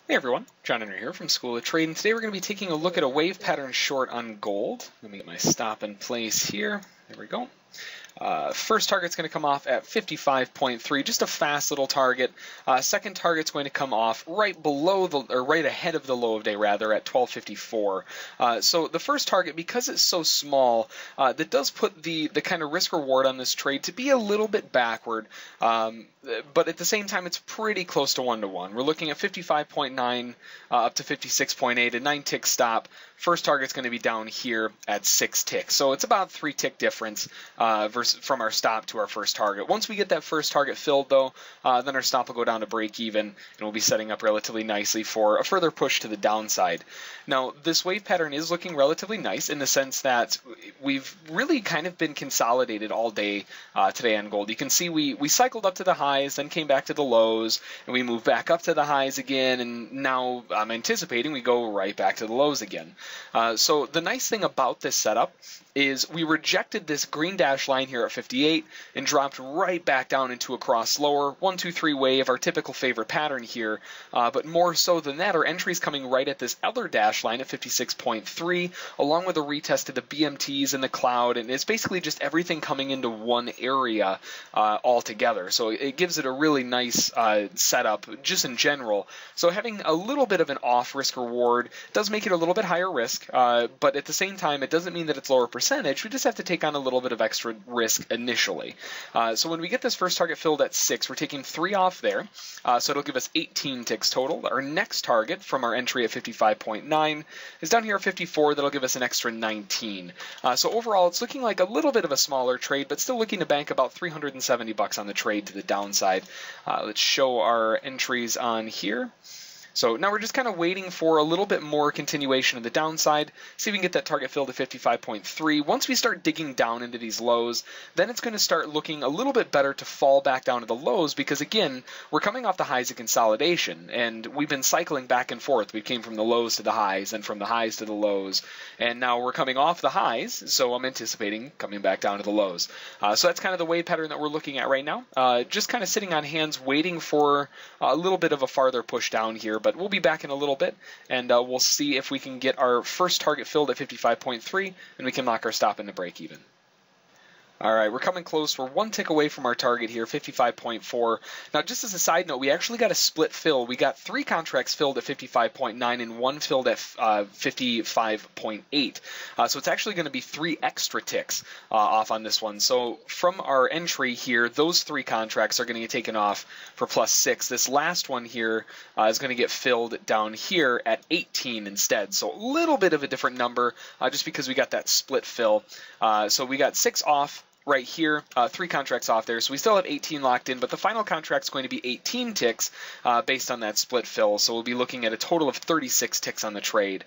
Hey everyone, John Henry here from School of Trade, and today we're going to be taking a look at a wave pattern short on gold. Let me get my stop in place here. There we go. First target's going to come off at 55.3, just a fast little target. Second target's going to come off right below or right ahead of the low of day rather, at 12.54. So the first target, because it's so small, that does put the kind of risk reward on this trade to be a little bit backward. But at the same time, it's pretty close to 1-to-1. We're looking at 55.9 up to 56.8, a 9-tick stop. First target's going to be down here at 6 ticks. So it's about 3-tick difference from our stop to our first target. Once we get that first target filled, though, then our stop will go down to break even, and we'll be setting up relatively nicely for a further push to the downside. Now, this wave pattern is looking relatively nice in the sense that we've really kind of been consolidated all day today on gold. You can see we cycled up to the highs, then came back to the lows, and we moved back up to the highs again, and now I'm anticipating we go right back to the lows again. So the nice thing about this setup is we rejected this green dash line here at 58 and dropped right back down into a cross lower, 1, 2, 3 wave, our typical favorite pattern here. But more so than that, our entry's coming right at this other dash line at 56.3, along with a retest of the BMTs and the cloud, and it's basically just everything coming into one area all together. So it gives it a really nice setup just in general. So having a little bit of an off risk reward does make it a little bit higher risk, but at the same time, it doesn't mean that it's lower percentage. We just have to take on a little bit of extra risk initially. So when we get this first target filled at 6, we're taking 3 off there, so it'll give us 18 ticks total. Our next target from our entry at 55.9 is down here at 54. That'll give us an extra 19. So overall, it's looking like a little bit of a smaller trade, but still looking to bank about 370 bucks on the trade to the downside. Let's show our entries on here. So now we're just kind of waiting for a little bit more continuation of the downside, see if we can get that target filled to 55.3. Once we start digging down into these lows, then it's going to start looking a little bit better to fall back down to the lows because, again, we're coming off the highs of consolidation, and we've been cycling back and forth. We came from the lows to the highs, and from the highs to the lows, and now we're coming off the highs, so I'm anticipating coming back down to the lows. So that's kind of the wave pattern that we're looking at right now. Just kind of sitting on hands waiting for a little bit of a farther push down here, but we'll be back in a little bit, and we'll see if we can get our first target filled at 55.3, and we can lock our stop into break even. All right, we're coming close. We're 1 tick away from our target here, 55.4. Now, just as a side note, we actually got a split fill. We got 3 contracts filled at 55.9 and 1 filled at 55.8. So it's actually going to be 3 extra ticks off on this one. So from our entry here, those 3 contracts are going to get taken off for +6. This last one here is going to get filled down here at 18 instead. So a little bit of a different number just because we got that split fill. So we got 6 off right here, 3 contracts off there, so we still have 18 locked in, but the final contract's going to be 18 ticks based on that split fill, so we'll be looking at a total of 36 ticks on the trade.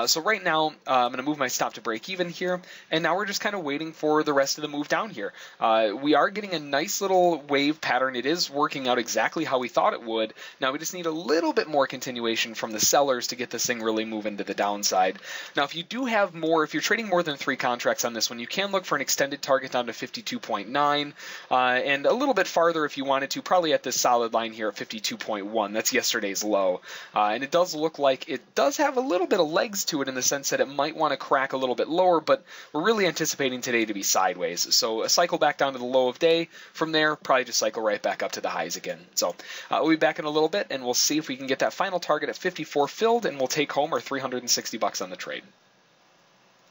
So right now, I'm going to move my stop to break even here, and now we're just kind of waiting for the rest of the move down here. We are getting a nice little wave pattern. It is working out exactly how we thought it would. Now we just need a little bit more continuation from the sellers to get this thing really moving to the downside. Now if you do have more, if you're trading more than 3 contracts on this one, you can look for an extended target down to 52.9, and a little bit farther if you wanted to, probably at this solid line here at 52.1. That's yesterday's low. And it does look like it does have a little bit of legs to it in the sense that it might want to crack a little bit lower, but we're really anticipating today to be sideways. So a cycle back down to the low of day. From there, probably just cycle right back up to the highs again. So we'll be back in a little bit, and we'll see if we can get that final target at 54 filled, and we'll take home our 360 bucks on the trade.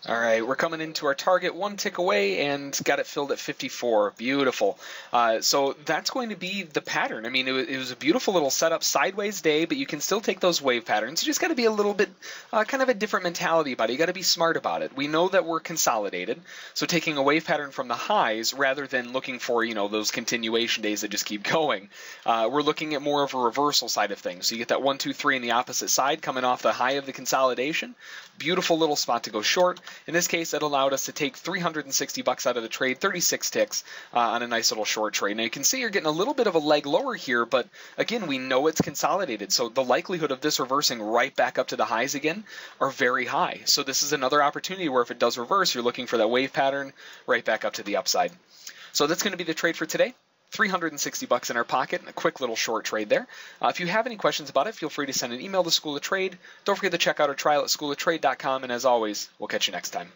All right, we're coming into our target, 1 tick away, and got it filled at 54. Beautiful. So that's going to be the pattern. I mean, it was a beautiful little setup, sideways day, but you can still take those wave patterns. You just got to be a little bit, kind of a different mentality about it. You got to be smart about it. We know that we're consolidated, so taking a wave pattern from the highs rather than looking for, you know, those continuation days that just keep going. We're looking at more of a reversal side of things. So you get that 1, 2, 3 in the opposite side coming off the high of the consolidation. Beautiful little spot to go short. In this case, it allowed us to take 360 bucks out of the trade, 36 ticks on a nice little short trade. Now you can see you're getting a little bit of a leg lower here, but again, we know it's consolidated, so the likelihood of this reversing right back up to the highs again are very high. So this is another opportunity where if it does reverse, you're looking for that wave pattern right back up to the upside. So that's going to be the trade for today. 360 bucks in our pocket and a quick little short trade there. If you have any questions about it, feel free to send an email to School of Trade. Don't forget to check out our trial at schooloftrade.com, and as always, we'll catch you next time.